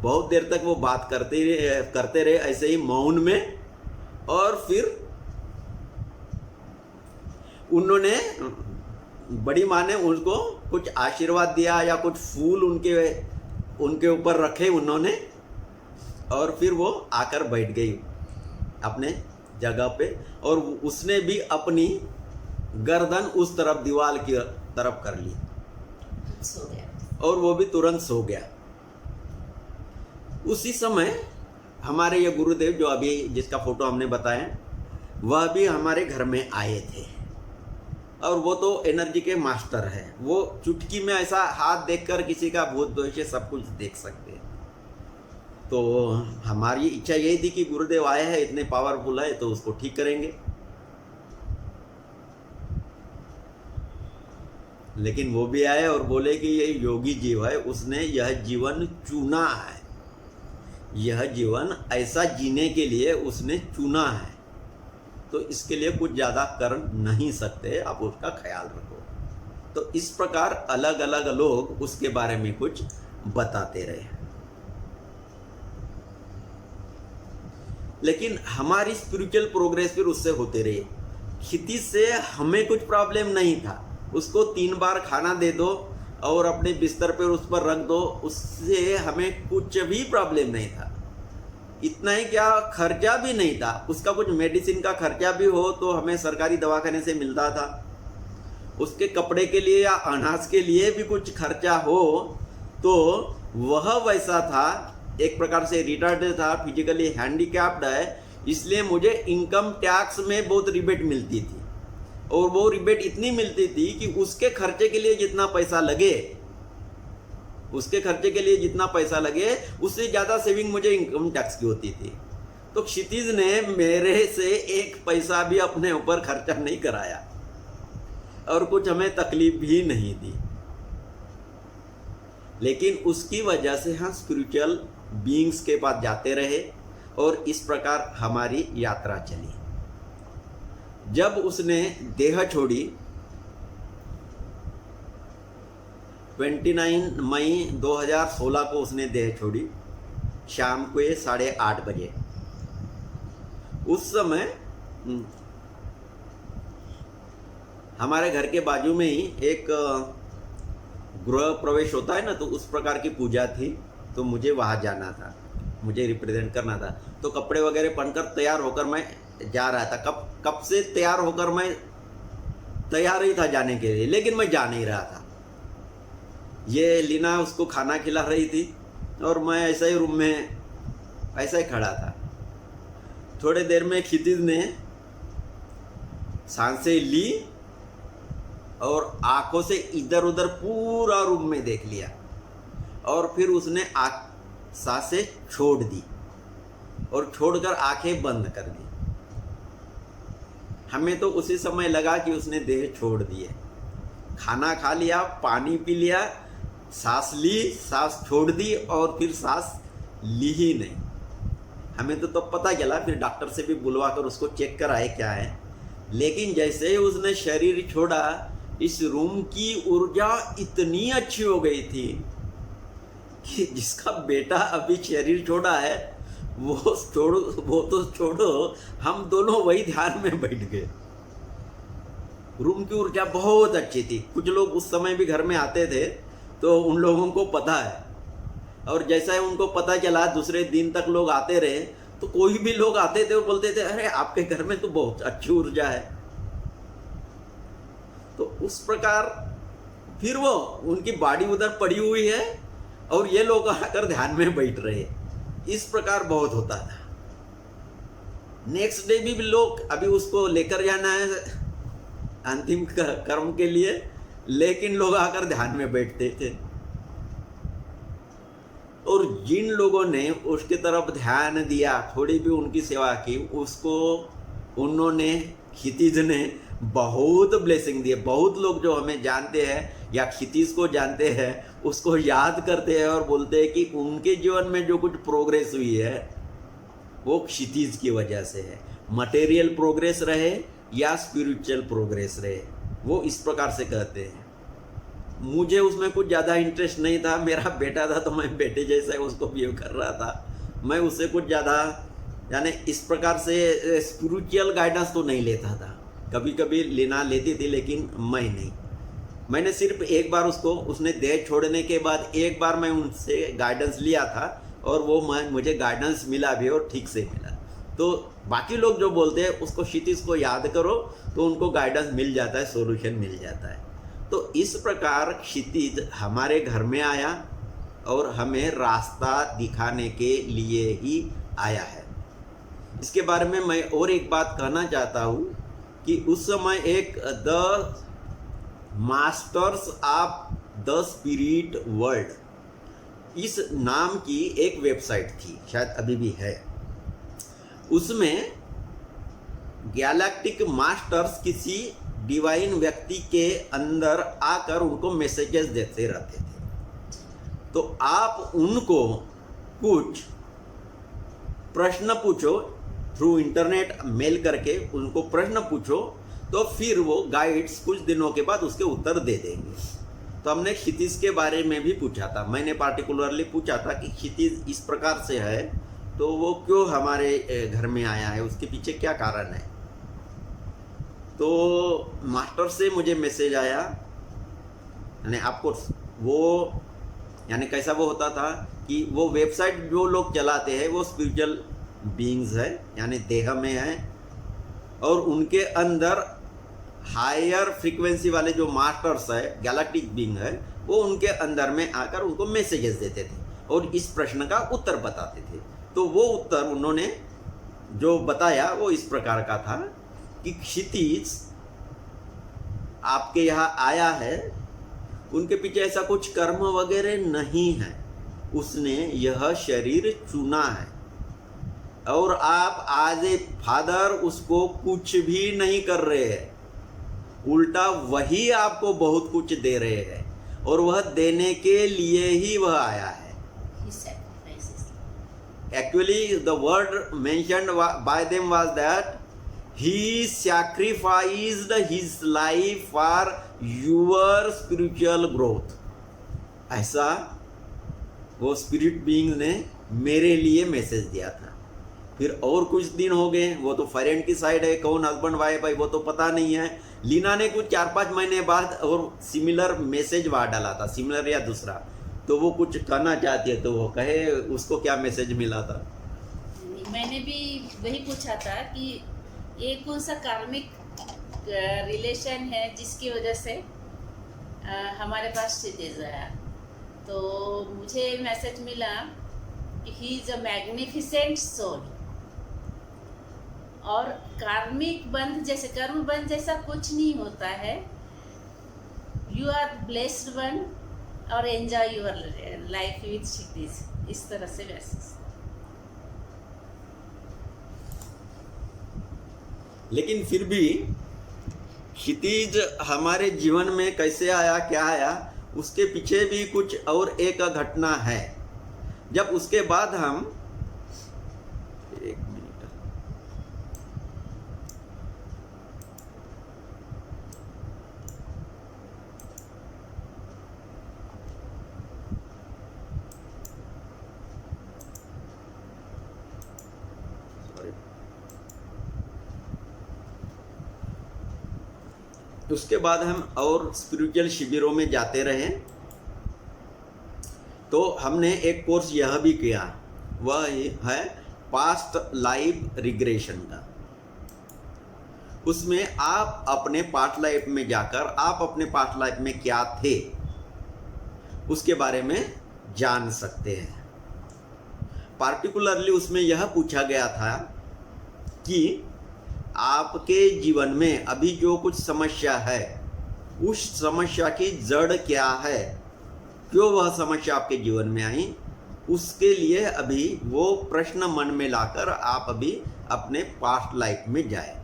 बहुत देर तक वो बात करते रहे ऐसे ही मौन में। और फिर उन्होंने, बड़ी माँ ने उनको कुछ आशीर्वाद दिया या कुछ फूल उनके ऊपर रखे उन्होंने, और फिर वो आकर बैठ गई अपने जगह पे। और उसने भी अपनी गर्दन उस तरफ दीवार की तरफ कर ली, सो गया, और वो भी तुरंत सो गया। उसी समय हमारे ये गुरुदेव जो अभी जिसका फोटो हमने बताया, वह भी हमारे घर में आए थे। और वो तो एनर्जी के मास्टर है, वो चुटकी में ऐसा हाथ देखकर किसी का भूत दोष सब कुछ देख सकते हैं। तो हमारी इच्छा यही थी कि गुरुदेव आए हैं, इतने पावरफुल है, तो उसको ठीक करेंगे। लेकिन वो भी आए और बोले कि ये योगी जीव है, उसने यह जीवन चुना है, यह जीवन ऐसा जीने के लिए उसने चुना है, तो इसके लिए कुछ ज़्यादा कर नहीं सकते, आप उसका ख्याल रखो। तो इस प्रकार अलग अलग लोग उसके बारे में कुछ बताते रहे। लेकिन हमारी स्पिरिचुअल प्रोग्रेस फिर उससे होते रही। क्षितिज से हमें कुछ प्रॉब्लम नहीं था, उसको 3 बार खाना दे दो और अपने बिस्तर पर उस पर रख दो, उससे हमें कुछ भी प्रॉब्लम नहीं था। इतना ही क्या, खर्चा भी नहीं था, उसका कुछ मेडिसिन का खर्चा भी हो तो हमें सरकारी दवाखाने से मिलता था। उसके कपड़े के लिए या अनाज के लिए भी कुछ खर्चा हो तो वह वैसा था, एक प्रकार से रिटार्डेड था, फिजिकली हैंडीकैप्ड है, इसलिए मुझे इनकम टैक्स में बहुत रिबेट मिलती थी। और वो रिबेट इतनी मिलती थी कि उसके खर्चे के लिए जितना पैसा लगे, उससे ज़्यादा सेविंग मुझे इनकम टैक्स की होती थी। तो क्षितिज ने मेरे से 1 पैसा भी अपने ऊपर खर्चा नहीं कराया। और कुछ हमें तकलीफ भी नहीं दी, लेकिन उसकी वजह से हम स्पिरिचुअल बीइंग्स के पास जाते रहे और इस प्रकार हमारी यात्रा चली। जब उसने देह छोड़ी 29 मई 2016 को उसने देह छोड़ी शाम को 8:30 बजे। उस समय हमारे घर के बाजू में ही एक गृह प्रवेश होता है ना, तो उस प्रकार की पूजा थी, तो मुझे वहाँ जाना था, मुझे रिप्रेजेंट करना था। तो कपड़े वगैरह पहनकर तैयार होकर मैं जा रहा था। कब से तैयार होकर मैं तैयार ही था जाने के लिए, लेकिन मैं जा नहीं रहा था। ये लीना उसको खाना खिला रही थी और मैं ऐसे ही रूम में ऐसा ही खड़ा था। थोड़ी देर में क्षितिज ने सांसें ली और आंखों से इधर उधर पूरा रूम में देख लिया और फिर उसने सांसें छोड़ दी और छोड़कर आंखें बंद कर दी। हमें तो उसी समय लगा कि उसने देह छोड़ दी है। खाना खा लिया, पानी पी लिया, सांस ली, सांस छोड़ दी और फिर सांस ली ही नहीं। हमें तो तब पता चला, फिर डॉक्टर से भी बुलवा कर उसको चेक कराए क्या है। लेकिन जैसे ही उसने शरीर छोड़ा, इस रूम की ऊर्जा इतनी अच्छी हो गई थी कि जिसका बेटा अभी शरीर छोड़ा है वो तो छोड़ो, हम दोनों वही ध्यान में बैठ गए। रूम की ऊर्जा बहुत अच्छी थी। कुछ लोग उस समय भी घर में आते थे, तो उन लोगों को पता है। और जैसा ही उनको पता चला, दूसरे दिन तक लोग आते रहे, तो कोई भी लोग आते थे और बोलते थे, अरे आपके घर में तो बहुत अच्छी ऊर्जा है। तो उस प्रकार फिर वो उनकी बॉडी उधर पड़ी हुई है और ये लोग आकर ध्यान में बैठ रहे। इस प्रकार बहुत होता था। नेक्स्ट डे भी लोग अभी उसको लेकर जाना है अंतिम कर्म के लिए, लेकिन लोग आकर ध्यान में बैठते थे। और जिन लोगों ने उसके तरफ ध्यान दिया, थोड़ी भी उनकी सेवा की, उसको उन्होंने क्षितिज ने बहुत ब्लेसिंग दिए। बहुत लोग जो हमें जानते हैं या क्षितिज को जानते हैं, उसको याद करते हैं और बोलते हैं कि उनके जीवन में जो कुछ प्रोग्रेस हुई है वो क्षितिज की वजह से है। मटेरियल प्रोग्रेस रहे या स्पिरिचुअल प्रोग्रेस रहे, वो इस प्रकार से कहते हैं। मुझे उसमें कुछ ज़्यादा इंटरेस्ट नहीं था। मेरा बेटा था तो मैं बेटे जैसा उसको बिहेव कर रहा था। मैं उससे कुछ ज़्यादा यानी इस प्रकार से स्पिरिचुअल गाइडेंस तो नहीं लेता था। कभी कभी लेना लेती थी, लेकिन मैं नहीं। मैंने सिर्फ एक बार उसने देह छोड़ने के बाद एक बार मैं उनसे गाइडेंस लिया था और वो मुझे गाइडेंस मिला भी और ठीक से मिला। तो बाकी लोग जो बोलते हैं उसको क्षितिज को याद करो तो उनको गाइडेंस मिल जाता है, सॉल्यूशन मिल जाता है। तो इस प्रकार क्षितिज हमारे घर में आया और हमें रास्ता दिखाने के लिए ही आया है। इसके बारे में मैं और एक बात कहना चाहता हूँ कि उस समय एक the masters of the spirit world इस नाम की एक वेबसाइट थी, शायद अभी भी है। उसमें गैलेक्टिक मास्टर्स किसी डिवाइन व्यक्ति के अंदर आकर उनको मैसेजेस देते रहते थे। तो आप उनको कुछ प्रश्न पूछो, थ्रू इंटरनेट मेल करके उनको प्रश्न पूछो, तो फिर वो गाइड्स कुछ दिनों के बाद उसके उत्तर दे देंगे। तो हमने क्षितिज के बारे में भी पूछा था। मैंने पार्टिकुलरली पूछा था कि क्षितिज इस प्रकार से है तो वो क्यों हमारे घर में आया है, उसके पीछे क्या कारण है। तो मास्टर से मुझे मैसेज आया, यानी आपको वो यानी कैसा वो होता था कि वो वेबसाइट जो लोग चलाते हैं वो स्पिरिचुअल बीइंग्स है, यानी देह में है, और उनके अंदर हायर फ्रीक्वेंसी वाले जो मास्टर्स है, गैलेक्टिक बीइंग है, वो उनके अंदर में आकर उनको मैसेजेस देते थे और इस प्रश्न का उत्तर बताते थे। तो वो उत्तर उन्होंने जो बताया वो इस प्रकार का था कि क्षितिज आपके यहाँ आया है, उनके पीछे ऐसा कुछ कर्म वगैरह नहीं है, उसने यह शरीर चुना है और आप आज ए फादर उसको कुछ भी नहीं कर रहे हैं। उल्टा वही आपको बहुत कुछ दे रहे हैं और वह देने के लिए ही वह आया है। He sacrifices. Actually, the word mentioned by them was that he sacrificed his life for your spiritual growth. ऐसा वो स्पिरिट बीइंग ने मेरे लिए मैसेज दिया था। फिर और कुछ दिन हो गए, वो तो फॉरेन की साइड है, कौन हस्बैंड वाइफ है वो तो पता नहीं है। लीना ने कुछ 4-5 महीने बाद और सिमिलर मैसेज वहाँ डाला था, सिमिलर या दूसरा, तो वो कुछ कहना चाहती है तो वो कहे उसको क्या मैसेज मिला था। मैंने भी वही पूछा था कि ये कौन सा कार्मिक रिलेशन है जिसकी वजह से हमारे पास क्षितिज आया। तो मुझे मैसेज मिला कि he is a magnificent soul. और कार्मिक बंध जैसे कर्म बंध जैसा कुछ नहीं होता है। यू आर ब्लेस्ड वन और एंजॉय योर लाइफ विथ क्षितिज, इस तरह से मैसेज। लेकिन फिर भी क्षितिज हमारे जीवन में कैसे आया, क्या आया, उसके पीछे भी कुछ और एक घटना है। जब उसके बाद हम एक मिनट, सॉरी, उसके बाद हम और स्पिरिचुअल शिविरों में जाते रहे। तो हमने एक कोर्स यह भी किया, वह है पास्ट लाइफ रिग्रेशन का। उसमें आप अपने पास्ट लाइफ में जाकर आप अपने पास्ट लाइफ में क्या थे उसके बारे में जान सकते हैं। पार्टिकुलरली उसमें यह पूछा गया था कि आपके जीवन में अभी जो कुछ समस्या है उस समस्या की जड़ क्या है, क्यों वह समस्या आपके जीवन में आई, उसके लिए अभी वो प्रश्न मन में लाकर आप अभी अपने पास्ट लाइफ में जाए।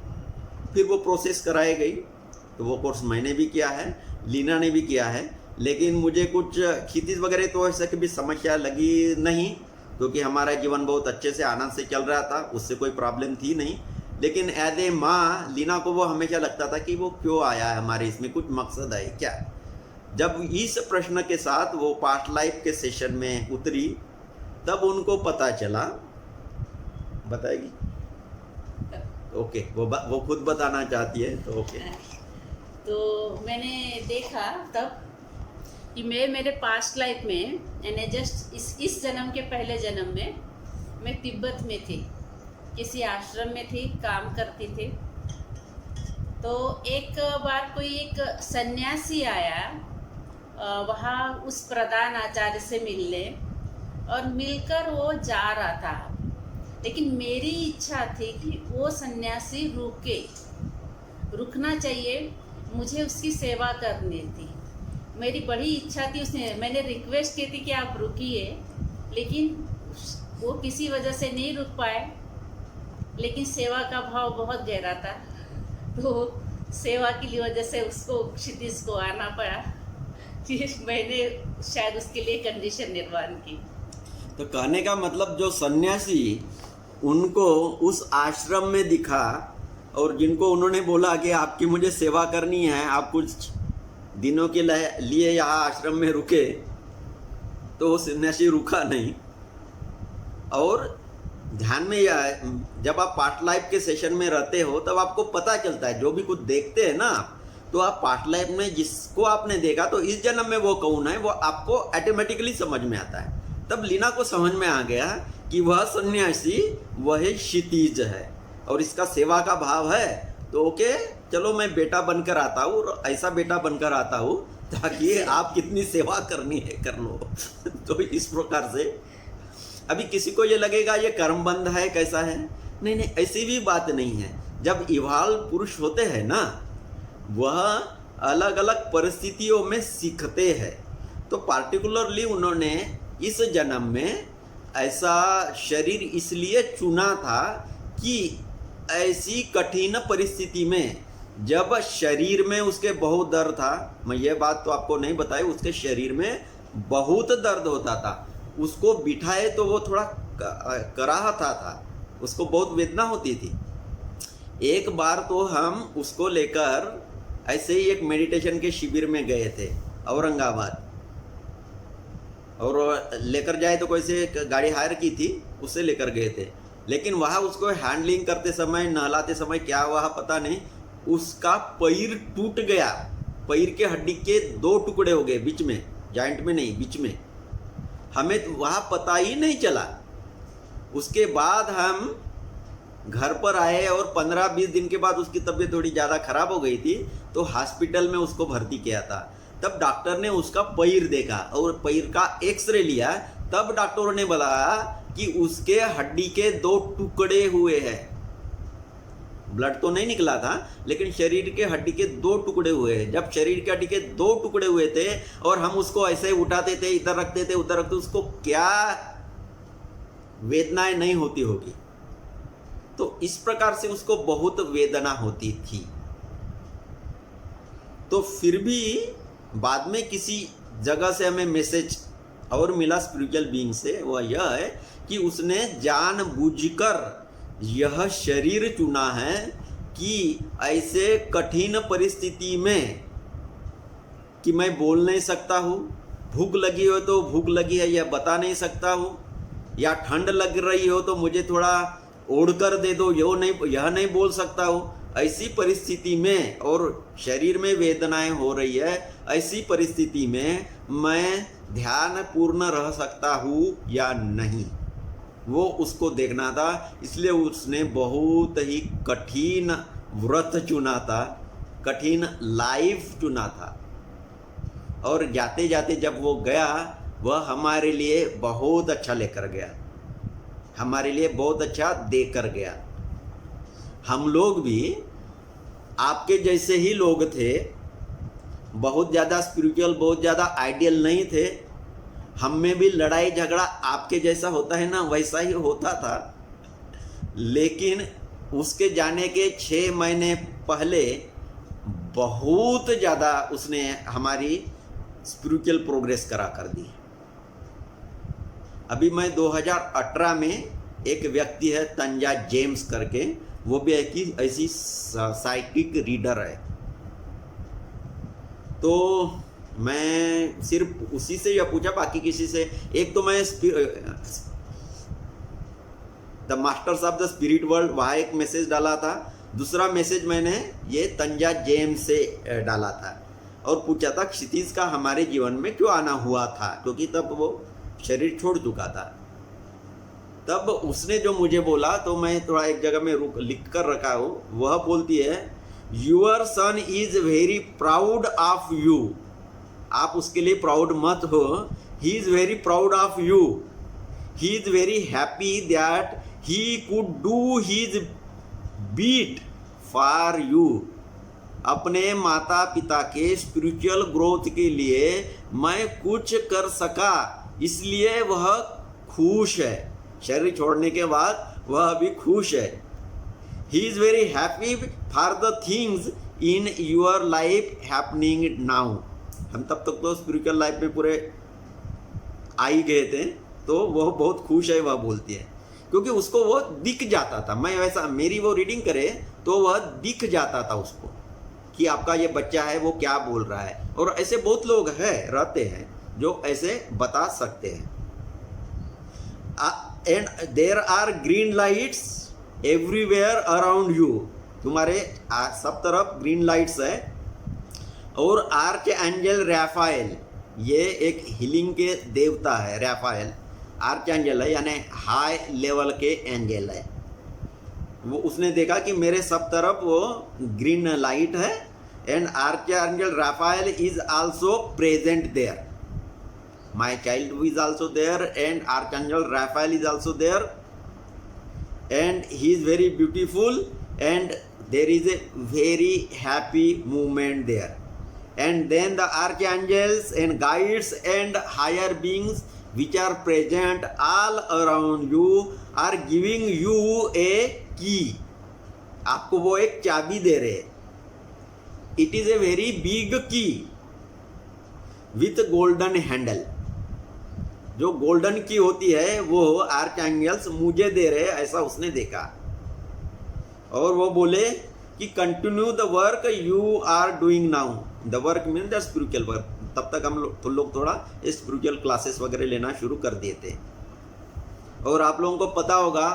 फिर वो प्रोसेस कराई गई। तो वो कोर्स मैंने भी किया है, लीना ने भी किया है। लेकिन मुझे कुछ क्षितिज वगैरह तो ऐसा कभी समस्या लगी नहीं, क्योंकि हमारा जीवन बहुत अच्छे से आनंद से चल रहा था, उससे कोई प्रॉब्लम थी नहीं। लेकिन एज ए माँ लीना को वो हमेशा लगता था कि वो क्यों आया है, हमारे इसमें कुछ मकसद है क्या। जब इस प्रश्न के साथ वो पास्ट लाइफ के सेशन में उतरी तब उनको पता चला। बताएगी? ओके, वो खुद बताना चाहती है तो ओके। तो मैंने देखा तब कि मैं मेरे पास्ट लाइफ में यानी जस्ट इस जन्म के पहले जन्म में मैं तिब्बत में थी, किसी आश्रम में थी, काम करती थी। तो एक बार कोई एक सन्यासी आया वहाँ उस प्रधान आचार्य से मिलने, और मिलकर वो जा रहा था। लेकिन मेरी इच्छा थी कि वो सन्यासी रुकना चाहिए, मुझे उसकी सेवा करनी थी। मेरी बड़ी इच्छा थी, मैंने रिक्वेस्ट की थी कि आप रुकिए, लेकिन वो किसी वजह से नहीं रुक पाए। लेकिन सेवा का भाव बहुत गहरा था, तो सेवा की वजह से उसको क्षितिज को आना पड़ा। फिर मैंने शायद उसके लिए कंडीशन निर्माण की। तो कहने का मतलब जो सन्यासी उनको उस आश्रम में दिखा और जिनको उन्होंने बोला कि आपकी मुझे सेवा करनी है, आप कुछ दिनों के लिए यहाँ आश्रम में रुके, तो वो सन्यासी रुका नहीं। और ध्यान में यह है, जब आप पास्ट लाइफ के सेशन में रहते हो तब आपको पता चलता है, जो भी कुछ देखते हैं ना, तो आप पास्ट लाइफ में जिसको आपने देखा तो इस जन्म में वो कौन है वो आपको ऑटोमेटिकली समझ में आता है। तब लीना को समझ में आ गया कि वह सन्यासी वह क्षितिज है और इसका सेवा का भाव है। तो ओके, चलो मैं बेटा बनकर आता हूँ, और ऐसा बेटा बनकर आता हूँ ताकि आप कितनी सेवा करनी है कर लो। तो इस प्रकार से अभी किसी को ये लगेगा ये कर्मबंध है, कैसा है, नहीं, ऐसी भी बात नहीं है। जब इवाल्व पुरुष होते हैं ना, वह अलग अलग परिस्थितियों में सीखते हैं। तो पार्टिकुलरली उन्होंने इस जन्म में ऐसा शरीर इसलिए चुना था कि ऐसी कठिन परिस्थिति में जब शरीर में उसके बहुत दर्द था, मैं ये बात तो आपको नहीं बताई, उसके शरीर में बहुत दर्द होता था, उसको बिठाए तो वो थोड़ा कराहता था, उसको बहुत वेदना होती थी। एक बार तो हम उसको लेकर ऐसे ही एक मेडिटेशन के शिविर में गए थे औरंगाबाद, और लेकर जाए तो कैसे एक गाड़ी हायर की थी, उससे लेकर गए थे। लेकिन वहाँ उसको हैंडलिंग करते समय, नहलाते समय क्या हुआ पता नहीं, उसका पैर टूट गया, पैर के हड्डी के 2 टुकड़े हो गए बीच में, जॉइंट में नहीं, बीच में। हमें तो वहाँ पता ही नहीं चला। उसके बाद हम घर पर आए और 15-20 दिन के बाद उसकी तबीयत थोड़ी ज़्यादा खराब हो गई थी, तो हॉस्पिटल में उसको भर्ती किया था। तब डॉक्टर ने उसका पैर देखा और पैर का एक्सरे लिया, तब डॉक्टरों ने बताया कि उसके हड्डी के 2 टुकड़े हुए हैं। ब्लड तो नहीं निकला था, लेकिन शरीर के हड्डी के 2 टुकड़े हुए हैं। जब शरीर के हड्डी के 2 टुकड़े हुए थे और हम उसको ऐसे उठाते थे, इधर रखते थे, उधर रखते, उसको क्या वेदनाएं नहीं होती होगी। तो इस प्रकार से उसको बहुत वेदना होती थी। तो फिर भी बाद में किसी जगह से हमें मैसेज और मिला स्पिरिचुअल बीइंग से, वह यह है कि उसने जानबूझकर यह शरीर चुना है कि ऐसे कठिन परिस्थिति में कि मैं बोल नहीं सकता हूँ, भूख लगी हो तो भूख लगी है यह बता नहीं सकता हूँ, या ठंड लग रही हो तो मुझे थोड़ा ओढ़ कर दे दो, यह नहीं बोल सकता हूँ। ऐसी परिस्थिति में, और शरीर में वेदनाएं हो रही है, ऐसी परिस्थिति में मैं ध्यान पूर्ण रह सकता हूँ या नहीं, वो उसको देखना था। इसलिए उसने बहुत ही कठिन व्रत चुना था, कठिन लाइफ चुना था। और जाते जाते जब वो गया, वह हमारे लिए बहुत अच्छा लेकर गया, हमारे लिए बहुत अच्छा देकर गया। हम लोग भी आपके जैसे ही लोग थे, बहुत ज़्यादा स्पिरिचुअल, बहुत ज़्यादा आइडियल नहीं थे। हम में भी लड़ाई झगड़ा आपके जैसा होता है ना, वैसा ही होता था। लेकिन उसके जाने के 6 महीने पहले बहुत ज़्यादा उसने हमारी स्पिरिचुअल प्रोग्रेस करा कर दी। अभी मैं 2018 में एक व्यक्ति है तंजा जेम्स करके, वो भी एक ऐसी साइकिक रीडर है। तो मैं सिर्फ उसी से यह पूछा, बाकी किसी से। एक तो मैं the masters of the spirit world, वहाँ एक मैसेज डाला था। दूसरा मैसेज मैंने ये तंजा जेम्स से डाला था और पूछा था क्षितिज का हमारे जीवन में क्यों आना हुआ था, क्योंकि तब वो शरीर छोड़ चुका था। तब उसने जो मुझे बोला, तो मैं थोड़ा एक जगह में लिख कर रखा हूँ। वह बोलती है, your son is very proud of you. आप उसके लिए प्राउड मत हो, he is very proud of you. He is very happy that he could do his beat for you. अपने माता पिता के स्पिरिचुअल ग्रोथ के लिए मैं कुछ कर सका, इसलिए वह खुश है। शरीर छोड़ने के बाद वह अभी खुश है। He is very happy for the things in your life happening now. हम तब तक तो स्पिरिचुअल लाइफ में पूरे आ ही गए थे, तो वह बहुत खुश है, वह बोलती है, क्योंकि उसको वो दिख जाता था। मैं वैसा, मेरी वो रीडिंग करे तो वह दिख जाता था उसको कि आपका ये बच्चा है वो क्या बोल रहा है। और ऐसे बहुत लोग हैं, रहते हैं, जो ऐसे बता सकते हैं। And there are green lights everywhere around you. तुम्हारे सब तरफ ग्रीन लाइट्स है। और आर्च एंजल रैफाएल, ये एक हीलिंग के देवता है। रैफाएल आर्च एंजल है, यानी हाई लेवल के एंजल है। वो उसने देखा कि मेरे सब तरफ वो ग्रीन लाइट है। And archangel Raphael is also present there. My child is also there, and Archangel Raphael is also there, and he is very beautiful, and there is a very happy movement there. And then the archangels and guides and higher beings which are present all around you are giving you a key. आपको वो एक चाबी दे रहे हैं it is a very big की with golden handle. जो golden की होती है वो आर्चएंजल्स मुझे दे रहे, ऐसा उसने देखा। और वो बोले कि continue the work you are doing now. The work mean the spiritual work. तब तक हम लोग थोड़ा स्पिरिचुअल क्लासेस वगैरह लेना शुरू कर दिए थे। और आप लोगों को पता होगा,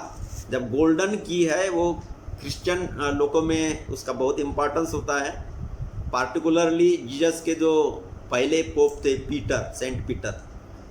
जब गोल्डन की है वो क्रिश्चियन लोगों में उसका बहुत इम्पोर्टेंस होता है। पार्टिकुलरली जीसस के जो पहले पोप थे पीटर, सेंट पीटर,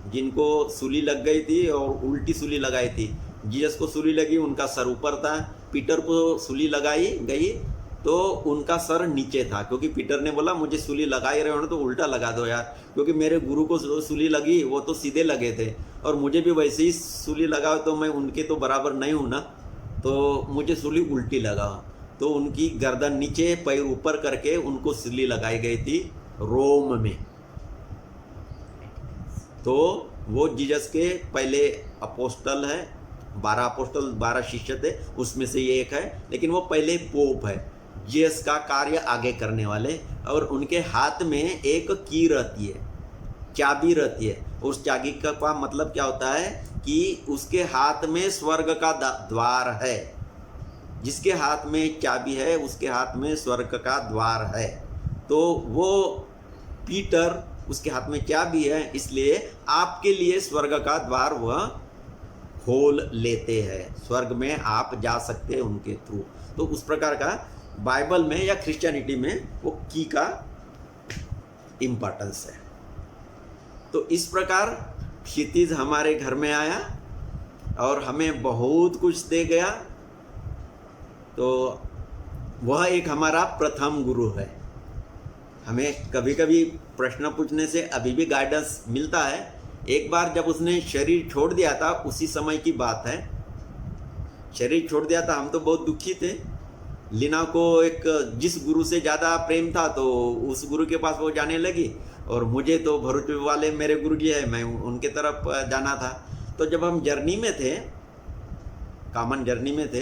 जिनको सूली लग गई थी और उल्टी सूली लगाई थी। जीसस को सूली लगी, उनका सर ऊपर था। पीटर को सूली लगाई गई तो उनका सर नीचे था, क्योंकि पीटर ने बोला मुझे सूली लगा ही रहे हो ना तो उल्टा लगा दो यार, क्योंकि मेरे गुरु को सूली लगी वो तो सीधे लगे थे और मुझे भी वैसे ही सूली लगाओ तो मैं उनके तो बराबर नहीं हूँ ना, तो मुझे सूली उल्टी लगाओ। तो उनकी गर्दन नीचे पैर ऊपर करके उनको सूली लगाई गई थी रोम में। तो वो जीसस के पहले अपोस्टल है, 12 अपोस्टल, 12 शिष्य थे, उसमें से ये एक है। लेकिन वो पहले पोप है, जीसस का कार्य आगे करने वाले। और उनके हाथ में एक की रहती है, चाबी रहती है। उस चाबी का मतलब क्या होता है कि उसके हाथ में स्वर्ग का द्वार है। जिसके हाथ में चाबी है उसके हाथ में स्वर्ग का द्वार है। तो वो पीटर, उसके हाथ में चाबी है, इसलिए आपके लिए स्वर्ग का द्वार वह खोल लेते हैं। स्वर्ग में आप जा सकते हैं उनके थ्रू। तो उस प्रकार का बाइबल में या क्रिश्चियनिटी में वो की का इम्पोर्टेंस है। तो इस प्रकार क्षितिज हमारे घर में आया और हमें बहुत कुछ दे गया। तो वह एक हमारा प्रथम गुरु है। हमें कभी कभी प्रश्न पूछने से अभी भी गाइडेंस मिलता है। एक बार जब उसने शरीर छोड़ दिया था, उसी समय की बात है, शरीर छोड़ दिया था, हम तो बहुत दुखी थे। लीना को एक जिस गुरु से ज़्यादा प्रेम था तो उस गुरु के पास वो जाने लगी, और मुझे तो भरूच वाले मेरे गुरु जी है, मैं उनके तरफ जाना था। तो जब हम जर्नी में थे, कॉमन जर्नी में थे,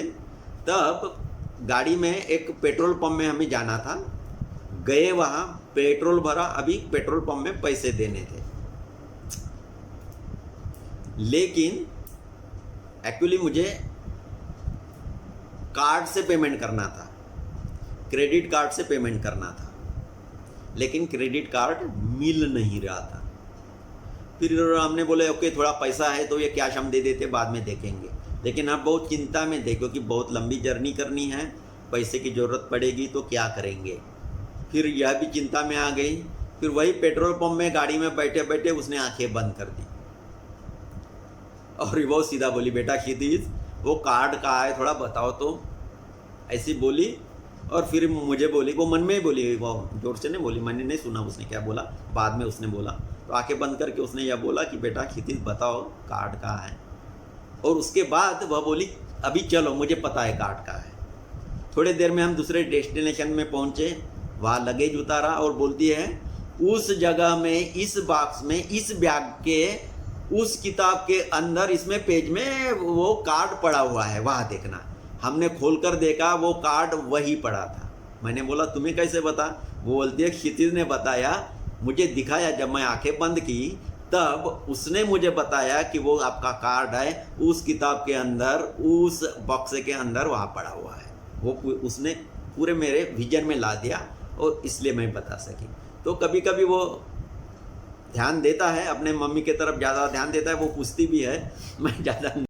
तब गाड़ी में एक पेट्रोल पंप में हमें जाना था। गए वहाँ, पेट्रोल भरा, अभी पेट्रोल पंप में पैसे देने थे। लेकिन एक्चुअली मुझे कार्ड से पेमेंट करना था, क्रेडिट कार्ड से पेमेंट करना था, लेकिन क्रेडिट कार्ड मिल नहीं रहा था। फिर हमने बोले ओके थोड़ा पैसा है तो ये कैश हम दे देते, बाद में देखेंगे। लेकिन हम बहुत चिंता में थे क्योंकि बहुत लंबी जर्नी करनी है, पैसे की ज़रूरत पड़ेगी तो क्या करेंगे। फिर यह भी चिंता में आ गई। फिर वही पेट्रोल पंप में गाड़ी में बैठे बैठे उसने आंखें बंद कर दी और वो सीधा बोली बेटा क्षितिज वो कार्ड कहाँ है थोड़ा बताओ तो, ऐसी बोली। और फिर मुझे बोली, वो मन में ही बोली, वो जोर से नहीं बोली, मैंने नहीं सुना उसने क्या बोला, बाद में उसने बोला। तो आंखें बंद करके उसने यह बोला कि बेटा क्षितिज बताओ कार्ड कहाँ है। और उसके बाद वह बोली अभी चलो मुझे पता है कार्ड कहाँ है। थोड़ी देर में हम दूसरे डेस्टिनेशन में पहुँचे, वहाँ लगेज उतारा और बोलती है उस जगह में, इस बॉक्स में, इस बैग के उस किताब के अंदर, इसमें पेज में वो कार्ड पड़ा हुआ है, वहाँ देखना। हमने खोलकर देखा, वो कार्ड वही पड़ा था। मैंने बोला तुम्हें कैसे बता? वो बोलती है क्षितिज ने बताया, मुझे दिखाया। जब मैं आंखें बंद की तब उसने मुझे बताया कि वो आपका कार्ड है उस किताब के अंदर, उस बॉक्स के अंदर वहाँ पड़ा हुआ है। वो उसने पूरे मेरे विजन में ला दिया और इसलिए मैं बता सकी। तो कभी कभी वो ध्यान देता है, अपने मम्मी के तरफ ज़्यादा ध्यान देता है, वो पूछती भी है, मैं ज़्यादा